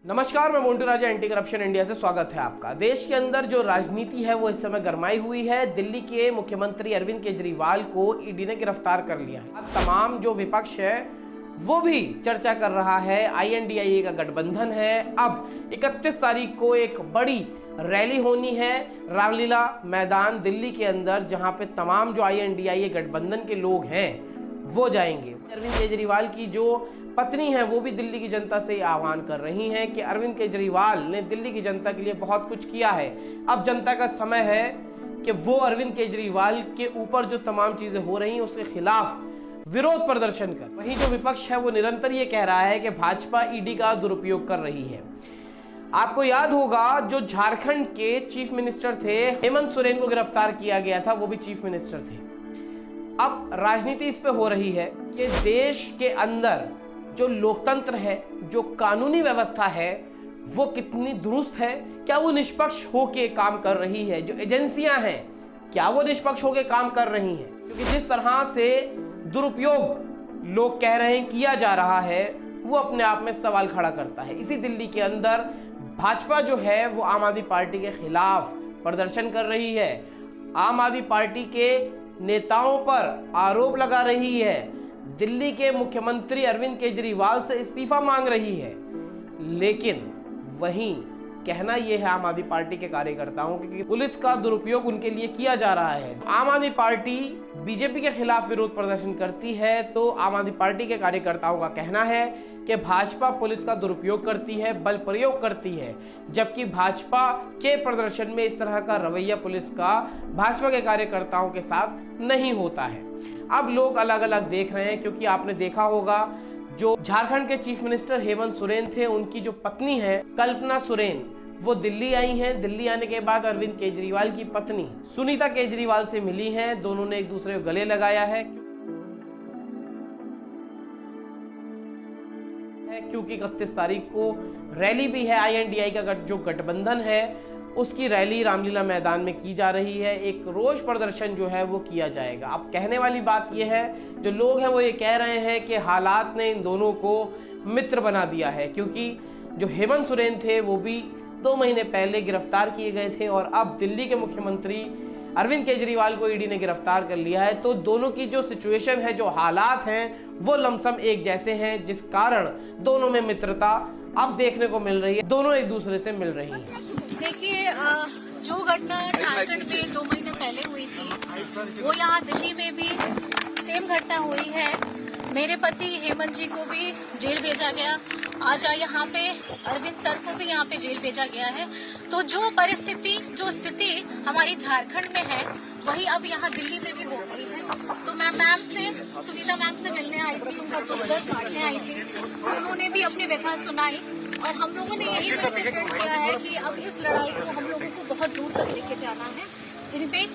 नमस्कार, मैं मोन्टू राजा, anti corruption India से स्वागत है आपका। देश के अंदर जो राजनीति है वो इस समय गरमाई हुई है। दिल्ली के मुख्यमंत्री अरविंद केजरीवाल को ईडी ने गिरफ्तार कर लिया है। अब तमाम जो विपक्ष है वो भी चर्चा कर रहा है। INDIA का गठबंधन है। अब 31 तारीख को एक बड़ी रैली होनी है रामलीला मैदान दिल्ली के अंदर, जहां पे तमाम जो INDIA गठबंधन के लोग हैं वो जाएंगे। अरविंद केजरीवाल की जो पत्नी है वो भी दिल्ली की जनता से आह्वान कर रही हैं कि अरविंद केजरीवाल ने दिल्ली की जनता के लिए बहुत कुछ किया है। अब जनता का समय है कि वो अरविंद केजरीवाल के ऊपर जो तमाम चीजें हो रही हैं उसके खिलाफ विरोध प्रदर्शन कर। वहीं जो विपक्ष है वो निरंतर ये कह रहा है कि भाजपा ईडी का दुरुपयोग कर रही है। आपको याद होगा जो झारखंड के चीफ मिनिस्टर थे हेमंत सोरेन को गिरफ्तार किया गया था, वो भी चीफ मिनिस्टर थे। अब राजनीति इस पे हो रही है कि देश के अंदर जो लोकतंत्र है, जो कानूनी व्यवस्था है, वो कितनी दुरुस्त है, क्या वो निष्पक्ष होके काम कर रही है, जो एजेंसियां हैं क्या वो निष्पक्ष होके काम कर रही हैं। क्योंकि जिस तरह से दुरुपयोग लोग कह रहे हैं किया जा रहा है वो अपने आप में सवाल खड़ा करता है। इसी दिल्ली के अंदर भाजपा जो है वो आम आदमी पार्टी के खिलाफ प्रदर्शन कर रही है। आम आदमी पार्टी के नेताओं पर आरोप लगा रही है, दिल्ली के मुख्यमंत्री अरविंद केजरीवाल से इस्तीफा मांग रही है। लेकिन वहीं कहना यह है आम आदमी पार्टी के कार्यकर्ताओं कि पुलिस का दुरुपयोग उनके लिए किया जा रहा है। आम आदमी पार्टी बीजेपी के खिलाफ विरोध प्रदर्शन करती है तो आम आदमी पार्टी के कार्यकर्ताओं का कहना है कि भाजपा पुलिस का दुरुपयोग करती है, बल प्रयोग करती है, जबकि भाजपा के प्रदर्शन में इस तरह का रवैया पुलिस का भाजपा के कार्यकर्ताओं के साथ नहीं होता है। अब लोग अलग अलग देख रहे हैं, क्योंकि आपने देखा होगा जो झारखंड के चीफ मिनिस्टर हेमंत सोरेन थे, उनकी जो पत्नी है कल्पना सोरेन, वो दिल्ली आई हैं। दिल्ली आने के बाद अरविंद केजरीवाल की पत्नी सुनीता केजरीवाल से मिली हैं। दोनों ने एक दूसरे को गले लगाया है, क्योंकि 31 तारीख को रैली भी है। INDIA का जो गठबंधन है उसकी रैली रामलीला मैदान में की जा रही है। एक रोष प्रदर्शन जो है वो किया जाएगा। अब कहने वाली बात यह है, जो लोग हैं वो ये कह रहे हैं कि हालात ने इन दोनों को मित्र बना दिया है, क्योंकि जो हेमंत सोरेन थे वो भी 2 महीने पहले गिरफ्तार किए गए थे और अब दिल्ली के मुख्यमंत्री अरविंद केजरीवाल को ईडी ने गिरफ्तार कर लिया है। तो दोनों की जो सिचुएशन है, जो हालात हैं, वो लमसम एक जैसे हैं, जिस कारण दोनों में मित्रता अब देखने को मिल रही है। दोनों एक दूसरे से मिल रही हैं। देखिए, जो घटना झारखंड में 2 महीने पहले हुई थी वो यहाँ दिल्ली में भी सेम घटना हुई है। मेरे पति हेमंत जी को भी जेल भेजा गया। आज यहाँ पे अरविंद सर को भी यहाँ पे जेल भेजा गया है। तो जो परिस्थिति, जो स्थिति हमारी झारखंड में है वही अब यहाँ दिल्ली में भी हो गई है। तो मैं सुनीता मैम से मिलने आई थी, उनका दुर्दर्द बांटने आई थी। तो उन्होंने भी अपनी व्यथा सुनाई और हम लोगों ने यही निर्णय किया है कि अब इस लड़ाई को हम लोगों को बहुत दूर तक लेके जाना है, जिनपे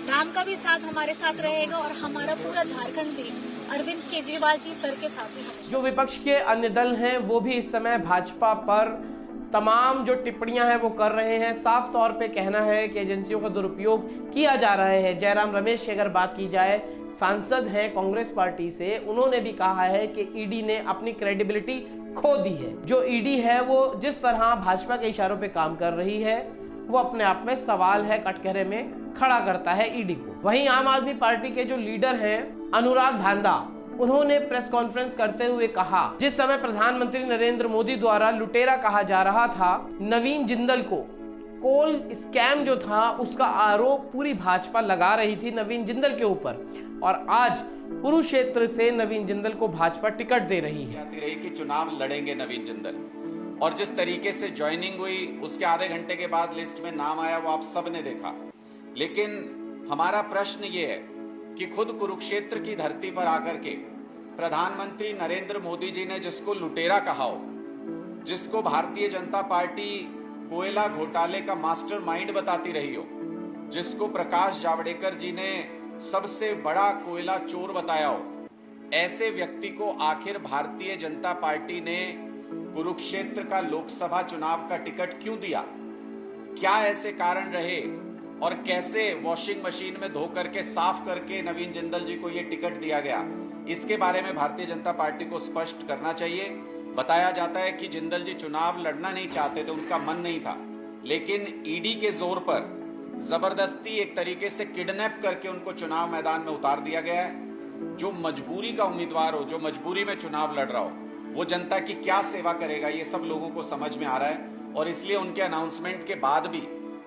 राम का भी साथ हमारे साथ रहेगा और हमारा पूरा झारखंड भी अरविंद केजरीवाल जी सर के साथ है। जो विपक्ष के अन्य दल हैं वो भी इस समय भाजपा पर तमाम जो टिप्पणियां हैं वो कर रहे हैं। साफ तौर पे कहना है कि एजेंसियों का दुरुपयोग किया जा रहा है। जयराम रमेश की अगर बात की जाए, सांसद हैं कांग्रेस पार्टी से, उन्होंने भी कहा है कि ईडी ने अपनी क्रेडिबिलिटी खो दी है। जो ईडी है वो जिस तरह भाजपा के इशारों पे काम कर रही है वो अपने आप में सवाल है, कटघरे में खड़ा करता है ईडी को। वहीं आम आदमी पार्टी के जो लीडर हैं अनुराग धांधा, उन्होंने प्रेस कॉन्फ्रेंस करते हुए कहा, जिस समय प्रधानमंत्री नरेंद्र मोदी द्वारा लुटेरा कहा जा रहा था नवीन जिंदल को, कोल स्कैम जो था उसका आरोप पूरी भाजपा लगा रही थी नवीन जिंदल के ऊपर, और आज कुरुक्षेत्र से नवीन जिंदल को भाजपा टिकट दे रही है। कि चुनाव लड़ेंगे नवीन जिंदल, और जिस तरीके से ज्वाइनिंग हुई उसके आधे घंटे के बाद लिस्ट में नाम आया वो आप सब ने देखा। लेकिन हमारा प्रश्न ये है कि खुद कुरुक्षेत्र की धरती पर आकर के प्रधानमंत्री नरेंद्र मोदी जी ने जिसको लुटेरा कहा हो, जिसको भारतीय जनता पार्टी कोयला घोटाले का मास्टरमाइंड बताती रही हो, जिसको प्रकाश जावड़ेकर जी ने सबसे बड़ा कोयला चोर बताया हो, ऐसे व्यक्ति को आखिर भारतीय जनता पार्टी ने कुरुक्षेत्र का लोकसभा चुनाव का टिकट क्यों दिया? क्या ऐसे कारण रहे और कैसे वॉशिंग मशीन में धो करके साफ करके नवीन जिंदल जी को ये टिकट दिया गया? इसके बारे में भारतीय जनता पार्टी को स्पष्ट करना चाहिए। बताया जाता है कि जिंदल जी चुनाव लड़ना नहीं चाहते थे, उनका मन नहीं था, लेकिन ईडी के जोर पर जबरदस्ती एक तरीके से किडनैप करके उनको चुनाव मैदान में उतार दिया गया है। जो मजबूरी का उम्मीदवार हो, जो मजबूरी में चुनाव लड़ रहा हो, वो जनता की क्या सेवा करेगा, ये सब लोगों को समझ में आ रहा है। और इसलिए उनके अनाउंसमेंट के बाद भी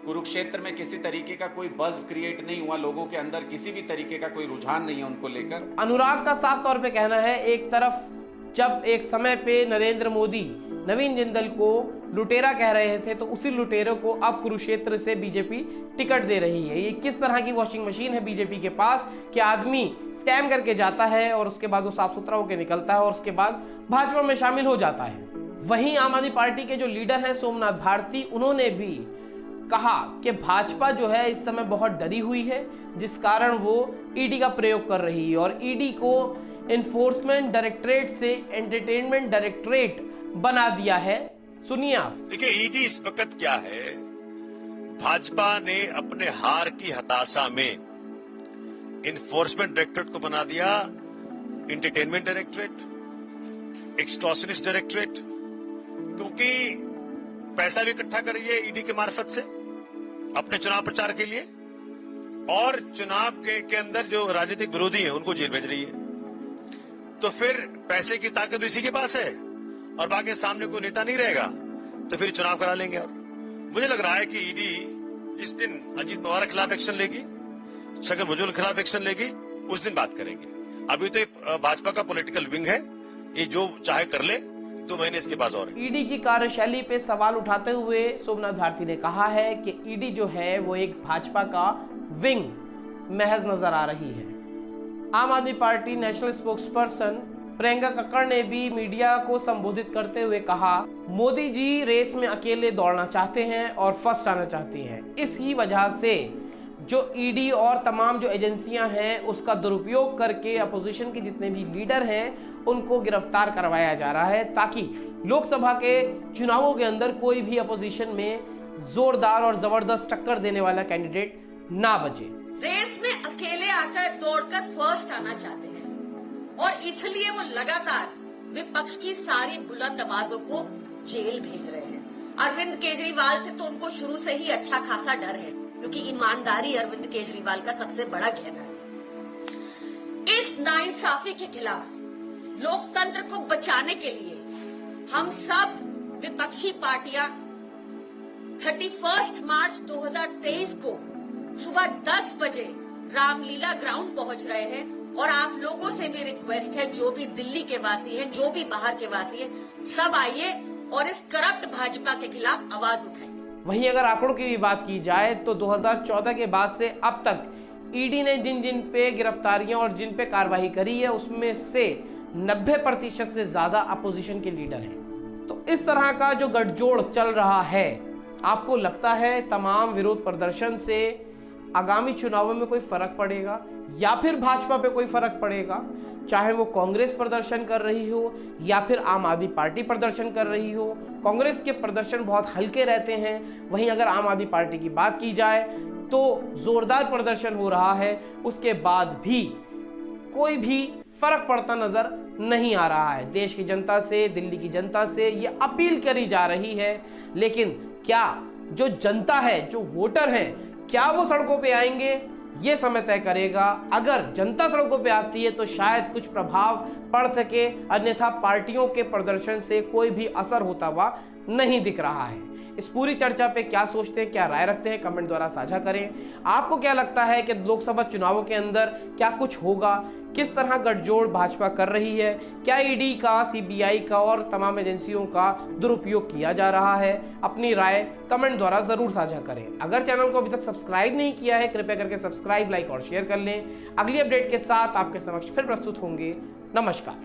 कुरुक्षेत्र में किसी तरीके का कोई बज़ क्रिएट नहीं हुआ, लोगों के अंदर किसी भी तरीके का कोई रुझान नहीं है उनको लेकर। अनुराग का साफ तौर पे कहना है, एक तरफ जब एक समय पे नरेंद्र मोदी नवीन जिंदल को लुटेरा कह रहे थे, तो उसी लुटेरे को अब कुरुक्षेत्र से बीजेपी टिकट दे रही है। ये किस तरह की वॉशिंग मशीन है बीजेपी के पास कि आदमी स्कैम करके जाता है और उसके बाद वो साफ सुथरा होकर निकलता है और उसके बाद भाजपा में शामिल हो जाता है। वहीं आम आदमी पार्टी के जो लीडर हैं सोमनाथ भारती, उन्होंने भी कहा कि भाजपा जो है इस समय बहुत डरी हुई है, जिस कारण वो ईडी का प्रयोग कर रही है और ईडी को एनफोर्समेंट डायरेक्टरेट से एंटरटेनमेंट डायरेक्टरेट बना दिया है। सुनिए आप। देखिए, ईडी इस वक्त क्या है, भाजपा ने अपने हार की हताशा में इन्फोर्समेंट डायरेक्टरेट को बना दिया एंटरटेनमेंट डायरेक्टरेट, एक्सटॉर्शनिस्ट डायरेक्टरेट, क्योंकि पैसा भी इकट्ठा कर रही है ईडी के मार्फत से अपने चुनाव प्रचार के लिए, और चुनाव के अंदर जो राजनीतिक विरोधी हैं उनको जेल भेज रही है। तो फिर पैसे की ताकत इसी के पास है और बाकी सामने कोई नेता नहीं रहेगा, तो फिर चुनाव करा लेंगे। और मुझे लग रहा है कि ईडी जिस दिन अजीत पवार के खिलाफ एक्शन लेगी, छगन भुजबल के खिलाफ एक्शन लेगी, उस दिन बात करेंगे। अभी तो भाजपा का पॉलिटिकल विंग है, ये जो चाहे कर ले, 2 महीने इसके पास और है। ईडी की कार्यशैली पे सवाल उठाते हुए सोमनाथ भारती ने कहा है कि ईडी जो है वो एक भाजपा का विंग महज नजर आ रही है। आम आदमी party national spokesperson Priyanka Kakkar ने भी मीडिया को संबोधित करते हुए कहा, मोदी जी रेस में अकेले दौड़ना चाहते हैं और फर्स्ट आना चाहते हैं। इसी वजह से जो ईडी और तमाम जो एजेंसियां हैं उसका दुरुपयोग करके अपोजिशन के जितने भी लीडर हैं उनको गिरफ्तार करवाया जा रहा है, ताकि लोकसभा के चुनावों के अंदर कोई भी अपोजिशन में जोरदार और जबरदस्त टक्कर देने वाला कैंडिडेट ना बचे। रेस में अकेले आकर दौड़कर फर्स्ट आना चाहते हैं और इसलिए वो लगातार विपक्ष की सारी बुलंद आवाजों को जेल भेज रहे हैं। अरविंद केजरीवाल से तो उनको शुरू से ही अच्छा खासा डर है, क्योंकि ईमानदारी अरविंद केजरीवाल का सबसे बड़ा गहना है। इस नाइंसाफी के खिलाफ लोकतंत्र को बचाने के लिए हम सब विपक्षी पार्टियां 31 मार्च 2023 को सुबह 10 बजे रामलीला ग्राउंड पहुंच रहे हैं और आप लोगों से भी रिक्वेस्ट है, जो भी दिल्ली के वासी हैं, जो भी बाहर के वासी हैं, सब आइए और इस करप्ट भाजपा के खिलाफ आवाज उठाइए। वहीं अगर आंकड़ों की भी बात की जाए तो 2014 के बाद से अब तक ईडी ने जिन जिन पे गिरफ्तारियां और जिन पे कार्रवाई करी है उसमें से 90% से ज्यादा अपोजिशन के लीडर हैं। तो इस तरह का जो गठजोड़ चल रहा है, आपको लगता है तमाम विरोध प्रदर्शन से आगामी चुनावों में कोई फर्क पड़ेगा या फिर भाजपा पे कोई फर्क पड़ेगा? चाहे वो कांग्रेस प्रदर्शन कर रही हो या फिर आम आदमी पार्टी प्रदर्शन कर रही हो, कांग्रेस के प्रदर्शन बहुत हल्के रहते हैं। वहीं अगर आम आदमी पार्टी की बात की जाए तो जोरदार प्रदर्शन हो रहा है, उसके बाद भी कोई भी फर्क पड़ता नजर नहीं आ रहा है। देश की जनता से, दिल्ली की जनता से ये अपील करी जा रही है, लेकिन क्या जो जनता है, जो वोटर हैं, क्या वो सड़कों पे आएंगे? ये समय तय करेगा। अगर जनता सड़कों पे आती है तो शायद कुछ प्रभाव पड़ सके, अन्यथा पार्टियों के प्रदर्शन से कोई भी असर होता हुआ नहीं दिख रहा है। इस पूरी चर्चा पे क्या सोचते हैं, क्या राय रखते हैं, कमेंट द्वारा साझा करें। आपको क्या लगता है कि लोकसभा चुनावों के अंदर क्या कुछ होगा? किस तरह गठजोड़ भाजपा कर रही है? क्या ईडी का, सीबीआई का और तमाम एजेंसियों का दुरुपयोग किया जा रहा है? अपनी राय कमेंट द्वारा जरूर साझा करें। अगर चैनल को अभी तक सब्सक्राइब नहीं किया है, कृपया करके सब्सक्राइब, लाइक और शेयर कर लें। अगली अपडेट के साथ आपके समक्ष फिर प्रस्तुत होंगे। नमस्कार।